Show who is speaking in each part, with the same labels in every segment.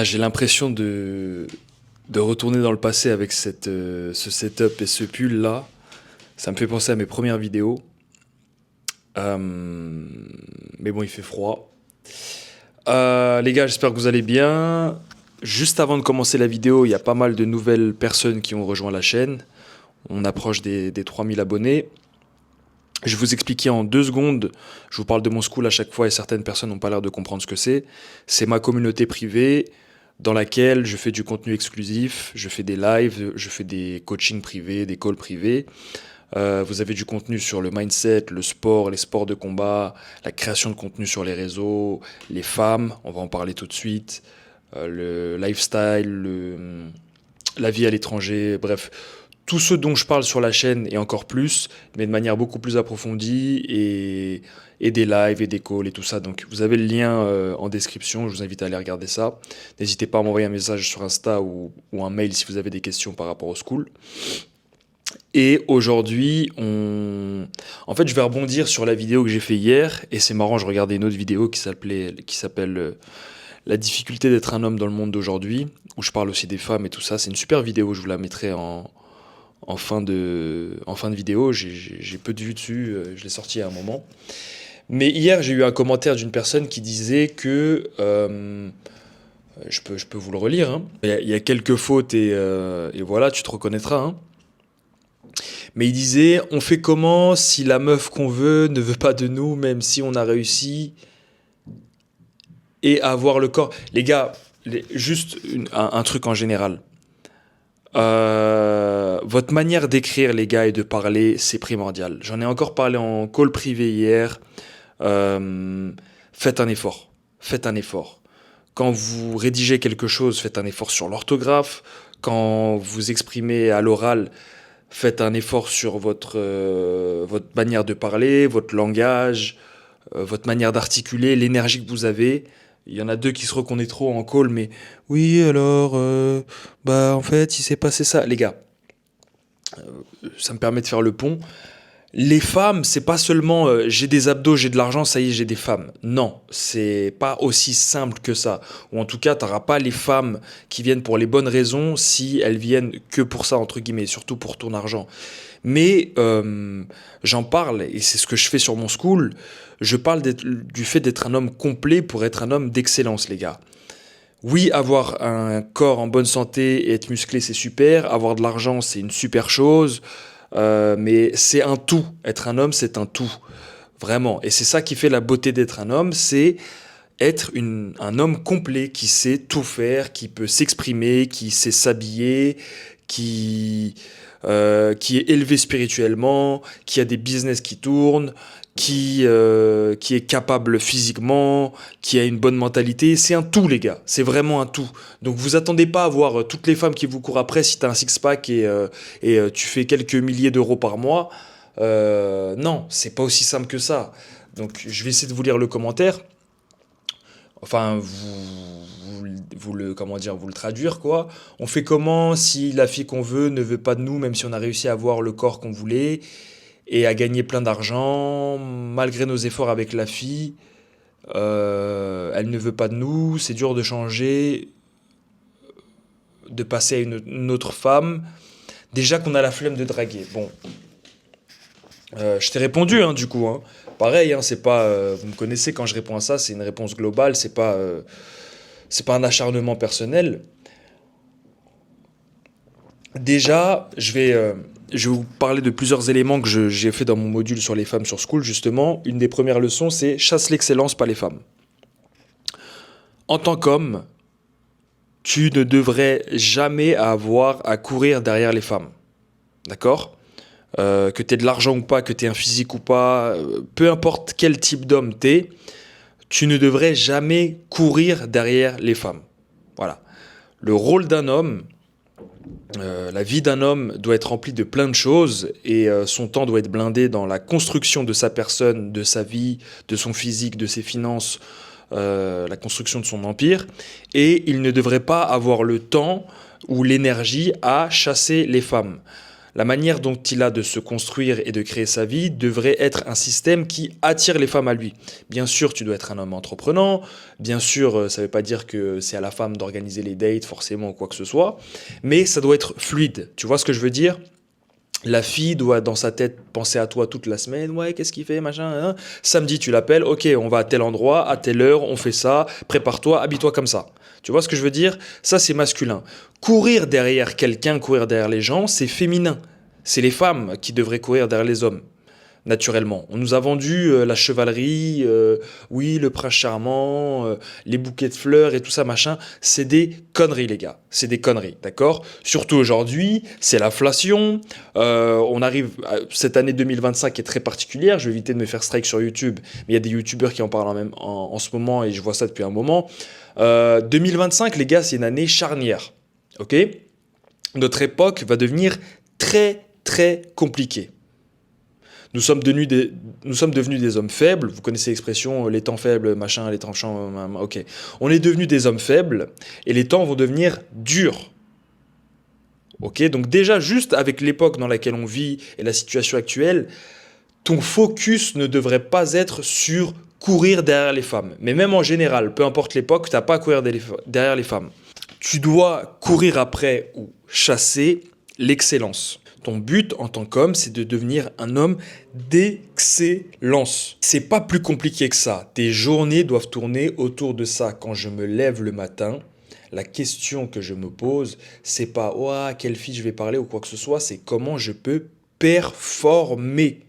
Speaker 1: J'ai l'impression de retourner dans le passé avec ce setup et ce pull là. Ça me fait penser à mes premières vidéos. Euh, mais bon, il fait froid. Les gars, j'espère que vous allez bien. Juste avant de commencer la vidéo, il y a pas mal de nouvelles personnes qui ont rejoint la chaîne. On approche des 3000 abonnés. Je vais vous expliquer en 2 secondes. Je vous parle de mon school à chaque fois et certaines personnes n'ont pas l'air de comprendre ce que c'est. C'est ma communauté privée dans laquelle je fais du contenu exclusif, je fais des lives, je fais des coachings privés, des calls privés. Vous avez du contenu sur le mindset, le sport, les sports de combat, la création de contenu sur les réseaux, les femmes, on va en parler tout de suite, le lifestyle, la vie à l'étranger, bref, tout ce dont je parle sur la chaîne et encore plus, mais de manière beaucoup plus approfondie et des lives et des calls et tout ça. Donc vous avez le lien en description, je vous invite à aller regarder ça. N'hésitez pas à m'envoyer un message sur Insta ou un mail si vous avez des questions par rapport au school. Et aujourd'hui, en fait, je vais rebondir sur la vidéo que j'ai fait hier. Et c'est marrant, je regardais une autre vidéo qui s'appelle La difficulté d'être un homme dans le monde d'aujourd'hui, où je parle aussi des femmes et tout ça. C'est une super vidéo, je vous la mettrai en fin de vidéo. J'ai peu de vues dessus, je l'ai sorti à un moment. Mais hier, j'ai eu un commentaire d'une personne qui disait que je peux vous le relire, hein. Il y a quelques fautes et voilà, tu te reconnaîtras, hein. Mais il disait, on fait comment si la meuf qu'on veut ne veut pas de nous, même si on a réussi et avoir le corps. Les gars, juste un truc en général. Votre manière d'écrire, les gars, et de parler, c'est primordial. J'en ai encore parlé en call privé hier. Faites un effort. Faites un effort. Quand vous rédigez quelque chose, faites un effort sur l'orthographe. Quand vous exprimez à l'oral, faites un effort sur votre manière de parler, votre langage, votre manière d'articuler, l'énergie que vous avez. Il y en a deux qui se reconnaissent trop en call, mais oui, alors, bah en fait, il s'est passé ça. Les gars, ça me permet de faire le pont. Les femmes, c'est pas seulement j'ai des abdos, j'ai de l'argent, ça y est, j'ai des femmes. Non, c'est pas aussi simple que ça. Ou en tout cas, t'auras pas les femmes qui viennent pour les bonnes raisons si elles viennent que pour ça, entre guillemets, surtout pour ton argent. Mais j'en parle, et c'est ce que je fais sur mon school. Je parle du fait d'être un homme complet pour être un homme d'excellence, les gars. Oui, avoir un corps en bonne santé et être musclé, c'est super. Avoir de l'argent, c'est une super chose. Mais c'est un tout. Être un homme, c'est un tout. Vraiment. Et c'est ça qui fait la beauté d'être un homme, c'est être un homme complet qui sait tout faire, qui peut s'exprimer, qui sait s'habiller, qui est élevé spirituellement, qui a des business qui tournent, qui est capable physiquement, qui a une bonne mentalité. C'est un tout, les gars. C'est vraiment un tout. Donc vous attendez pas à voir toutes les femmes qui vous courent après si t'as un six-pack et tu fais quelques milliers d'euros par mois. Non, c'est pas aussi simple que ça. Donc je vais essayer de vous lire le commentaire. Enfin, comment dire, vous le traduire, quoi. On fait comment si la fille qu'on veut ne veut pas de nous, même si on a réussi à avoir le corps qu'on voulait et à gagner plein d'argent, malgré nos efforts avec la fille, elle ne veut pas de nous, c'est dur de changer, de passer à une autre femme. Déjà qu'on a la flemme de draguer. Bon, je t'ai répondu, hein, du coup, hein. Pareil, hein, c'est pas, vous me connaissez quand je réponds à ça, c'est une réponse globale, c'est pas un acharnement personnel. Déjà, je vais vous parler de plusieurs éléments que j'ai fait dans mon module sur les femmes sur School, justement. Une des premières leçons, c'est chasse l'excellence, pas les femmes. En tant qu'homme, tu ne devrais jamais avoir à courir derrière les femmes. D'accord? Que tu aies de l'argent ou pas, que tu aies un physique ou pas, peu importe quel type d'homme t'es, tu ne devrais jamais courir derrière les femmes. Voilà. Le rôle d'un homme, la vie d'un homme doit être remplie de plein de choses et son temps doit être blindé dans la construction de sa personne, de sa vie, de son physique, de ses finances, la construction de son empire. Et il ne devrait pas avoir le temps ou l'énergie à chasser les femmes. La manière dont il a de se construire et de créer sa vie devrait être un système qui attire les femmes à lui. Bien sûr, tu dois être un homme entreprenant. Bien sûr, ça ne veut pas dire que c'est à la femme d'organiser les dates forcément ou quoi que ce soit. Mais ça doit être fluide. Tu vois ce que je veux dire? La fille doit dans sa tête penser à toi toute la semaine. Ouais, qu'est-ce qu'il fait, machin, hein. Samedi, tu l'appelles. Ok, on va à tel endroit, à telle heure, on fait ça. Prépare-toi, habille-toi comme ça. Tu vois ce que je veux dire? Ça, c'est masculin. Courir derrière quelqu'un, courir derrière les gens, c'est féminin. C'est les femmes qui devraient courir derrière les hommes naturellement. On nous a vendu la chevalerie, oui, le prince charmant, les bouquets de fleurs et tout ça, machin. C'est des conneries, les gars. C'est des conneries, d'accord? Surtout aujourd'hui, c'est l'inflation. On arrive à cette année 2025 qui est très particulière. Je vais éviter de me faire strike sur YouTube, mais il y a des YouTubeurs qui en parlent en ce moment et je vois ça depuis un moment. 2025, les gars, c'est une année charnière, ok? Notre époque va devenir très, très compliquée. Nous sommes devenus des hommes faibles. Vous connaissez l'expression les temps faibles, machin, les temps chants, ok. On est devenus des hommes faibles et les temps vont devenir durs. Ok, donc déjà, juste avec l'époque dans laquelle on vit et la situation actuelle, ton focus ne devrait pas être sur courir derrière les femmes. Mais même en général, peu importe l'époque, tu n'as pas à courir derrière les femmes. Tu dois courir après ou chasser l'excellence. Ton but en tant qu'homme, c'est de devenir un homme d'excellence. C'est pas plus compliqué que ça. Tes journées doivent tourner autour de ça. Quand je me lève le matin, la question que je me pose, c'est pas à quelle fille je vais parler ou quoi que ce soit, c'est comment je peux performer.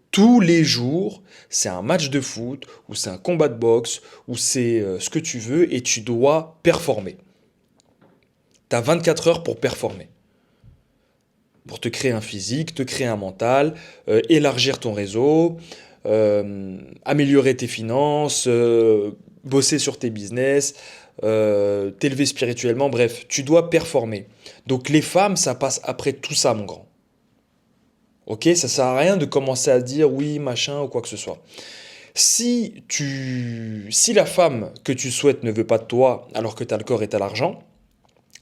Speaker 1: Tous les jours, c'est un match de foot, ou c'est un combat de boxe, ou c'est ce que tu veux, et tu dois performer. Tu as 24 heures pour performer. Pour te créer un physique, te créer un mental, élargir ton réseau, améliorer tes finances, bosser sur tes business, t'élever spirituellement, bref, tu dois performer. Donc les femmes, ça passe après tout ça, mon grand. Ok, ça sert à rien de commencer à dire oui, machin ou quoi que ce soit. Si la femme que tu souhaites ne veut pas de toi alors que tu as le corps et tu as l'argent,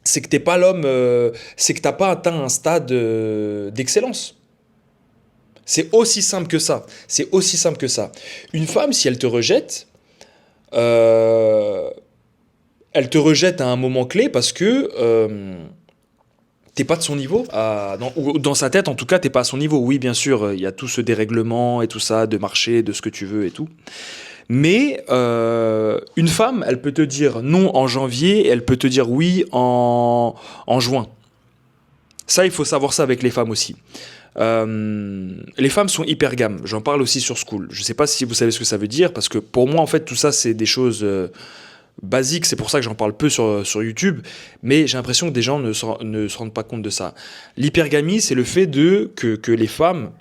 Speaker 1: c'est que t'es pas l'homme, c'est que t'as pas atteint un stade d'excellence. C'est aussi simple que ça. C'est aussi simple que ça. Une femme, si elle te rejette, euh, elle te rejette à un moment clé parce que t'es pas de son niveau. Ou dans sa tête, en tout cas, t'es pas à son niveau. Oui, bien sûr, il y a tout ce dérèglement et tout ça, de marché, de ce que tu veux et tout. Mais une femme, elle peut te dire non en janvier, et elle peut te dire oui en juin. Ça, il faut savoir ça avec les femmes aussi. Les femmes sont hyper gammes. J'en parle aussi sur School. Je ne sais pas si vous savez ce que ça veut dire, parce que pour moi, en fait, tout ça, c'est des choses basiques. C'est pour ça que j'en parle peu sur YouTube. Mais j'ai l'impression que des gens ne se rendent pas compte de ça. L'hypergamie, c'est le fait que les femmes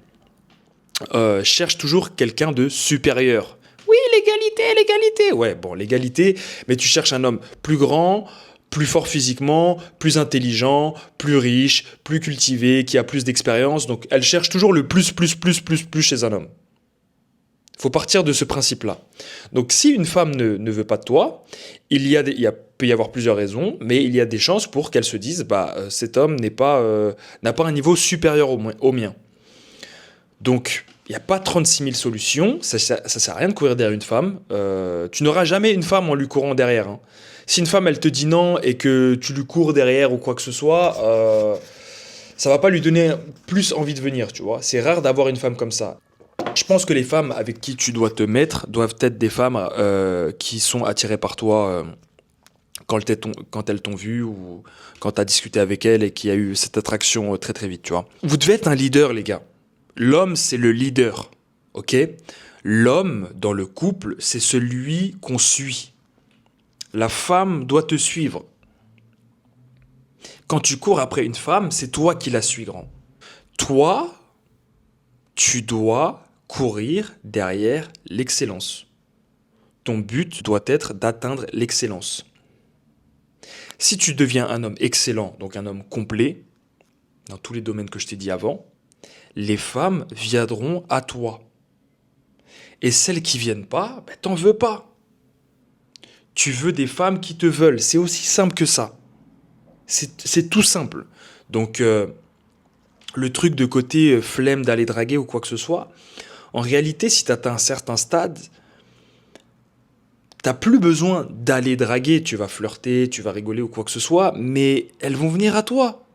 Speaker 1: cherchent toujours quelqu'un de supérieur. Oui, l'égalité, l'égalité. Ouais, bon, l'égalité, mais tu cherches un homme plus grand, plus fort physiquement, plus intelligent, plus riche, plus cultivé, qui a plus d'expérience. Donc, elle cherche toujours le plus chez un homme. Il faut partir de ce principe-là. Donc, si une femme ne veut pas de toi, peut y avoir plusieurs raisons, mais il y a des chances pour qu'elle se dise, cet homme n'a pas un niveau supérieur au mien. Donc, il n'y a pas 36 000 solutions, ça sert à rien de courir derrière une femme. Tu n'auras jamais une femme en lui courant derrière. Hein. Si une femme, elle te dit non et que tu lui cours derrière ou quoi que ce soit, ça va pas lui donner plus envie de venir, tu vois. C'est rare d'avoir une femme comme ça. Je pense que les femmes avec qui tu dois te mettre doivent être des femmes qui sont attirées par toi quand elles t'ont vu ou quand tu as discuté avec elles et qu'il y a eu cette attraction très très vite, tu vois. Vous devez être un leader, les gars. L'homme, c'est le leader, ok? L'homme, dans le couple, c'est celui qu'on suit. La femme doit te suivre. Quand tu cours après une femme, c'est toi qui la suis, grand. Toi, tu dois courir derrière l'excellence. Ton but doit être d'atteindre l'excellence. Si tu deviens un homme excellent, donc un homme complet, dans tous les domaines que je t'ai dit avant, les femmes viendront à toi. Et celles qui viennent pas, t'en veux pas. Tu veux des femmes qui te veulent. C'est aussi simple que ça. C'est tout simple. Donc, le truc de côté flemme d'aller draguer ou quoi que ce soit, en réalité, si tu atteins un certain stade, t'as plus besoin d'aller draguer. Tu vas flirter, tu vas rigoler ou quoi que ce soit, mais elles vont venir à toi.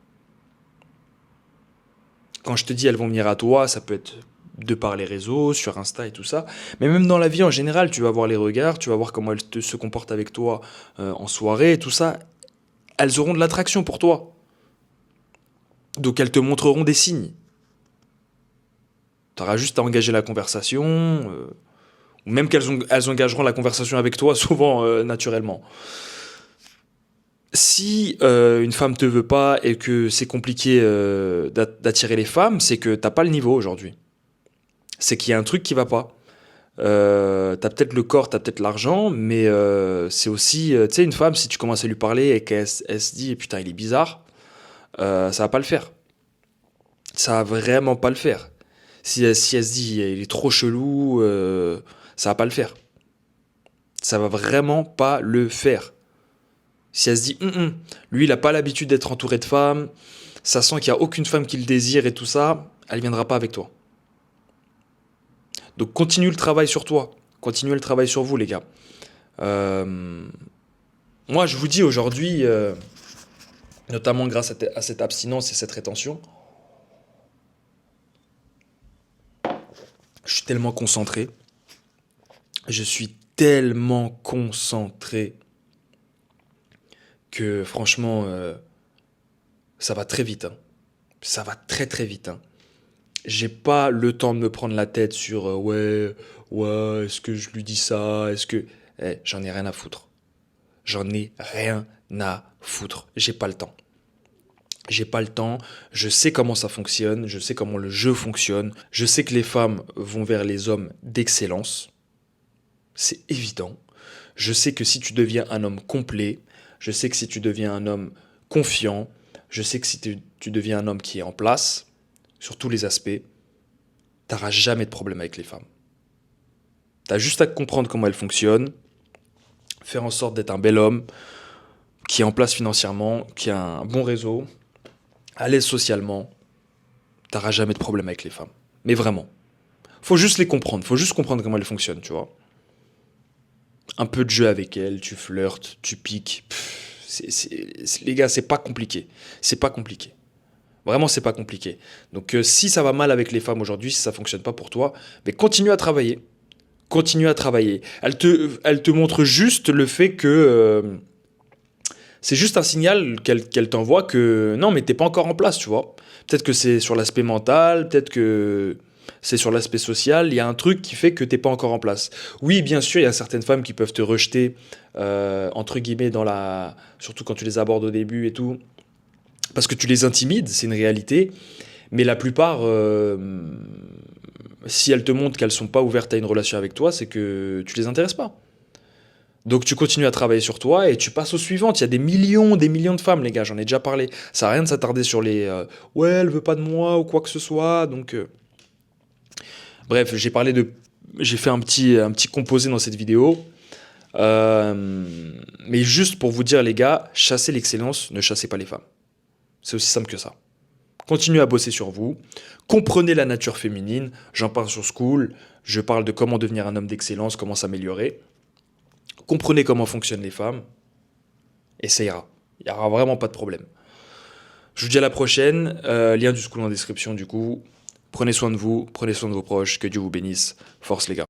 Speaker 1: Quand je te dis elles vont venir à toi, ça peut être de par les réseaux, sur Insta et tout ça. Mais même dans la vie en général, tu vas voir les regards, tu vas voir comment se comportent avec toi en soirée et tout ça. Elles auront de l'attraction pour toi. Donc elles te montreront des signes. Tu auras juste à engager la conversation, ou même elles engageront la conversation avec toi, souvent naturellement. Si une femme te veut pas et que c'est compliqué d'attirer les femmes, c'est que t'as pas le niveau aujourd'hui. C'est qu'il y a un truc qui va pas. T'as peut-être le corps, t'as peut-être l'argent, mais c'est aussi, tu sais, une femme, si tu commences à lui parler et qu'elle se dit, putain, il est bizarre, ça va pas le faire. Ça va vraiment pas le faire. Si elle se dit, il est trop chelou, ça va pas le faire. Ça va vraiment pas le faire. Si elle se dit, lui, il a pas l'habitude d'être entouré de femmes, ça sent qu'il y a aucune femme qui le désire et tout ça, elle viendra pas avec toi. Donc continue le travail sur toi. Continuez le travail sur vous, les gars. Euh, Moi, je vous dis aujourd'hui, notamment grâce à cette abstinence et cette rétention, je suis tellement concentré. Je suis tellement concentré que franchement, ça va très vite, hein. Ça va très très vite, hein. J'ai pas le temps de me prendre la tête sur ouais, est-ce que je lui dis ça, est-ce que... J'en ai rien à foutre. J'en ai rien à foutre. J'ai pas le temps. J'ai pas le temps, je sais comment ça fonctionne, je sais comment le jeu fonctionne, je sais que les femmes vont vers les hommes d'excellence, c'est évident. Je sais que si tu deviens un homme complet, je sais que si tu deviens un homme confiant, je sais que si tu deviens un homme qui est en place, sur tous les aspects, t'auras jamais de problème avec les femmes. T'as juste à comprendre comment elles fonctionnent, faire en sorte d'être un bel homme, qui est en place financièrement, qui a un bon réseau, à l'aise socialement, t'auras jamais de problème avec les femmes. Mais vraiment. Faut juste les comprendre, faut juste comprendre comment elles fonctionnent, tu vois. Un peu de jeu avec elles, tu flirtes, tu piques. Les gars, c'est pas compliqué. C'est pas compliqué. Vraiment, c'est pas compliqué. Donc, si ça va mal avec les femmes aujourd'hui, si ça fonctionne pas pour toi, mais continue à travailler. Continue à travailler. Elle te montre juste le fait que c'est juste un signal qu'elle t'envoie que non, mais t'es pas encore en place, tu vois. Peut-être que c'est sur l'aspect mental, peut-être que c'est sur l'aspect social. Il y a un truc qui fait que t'es pas encore en place. Oui, bien sûr, il y a certaines femmes qui peuvent te rejeter, entre guillemets, surtout quand tu les abordes au début et tout, parce que tu les intimides, c'est une réalité. Mais la plupart, si elles te montrent qu'elles sont pas ouvertes à une relation avec toi, c'est que tu les intéresses pas. Donc tu continues à travailler sur toi et tu passes aux suivantes. Il y a des millions de femmes, les gars, j'en ai déjà parlé. Ça sert à rien de s'attarder sur les ouais, elle veut pas de moi ou quoi que ce soit. Donc bref, j'ai fait un petit composé dans cette vidéo. Mais juste pour vous dire, les gars, chassez l'excellence, ne chassez pas les femmes. C'est aussi simple que ça. Continuez à bosser sur vous. Comprenez la nature féminine. J'en parle sur School. Je parle de comment devenir un homme d'excellence, comment s'améliorer. Comprenez comment fonctionnent les femmes. Et ça ira. Il n'y aura vraiment pas de problème. Je vous dis à la prochaine. Lien du School en description du coup. Prenez soin de vous, prenez soin de vos proches. Que Dieu vous bénisse. Force les gars.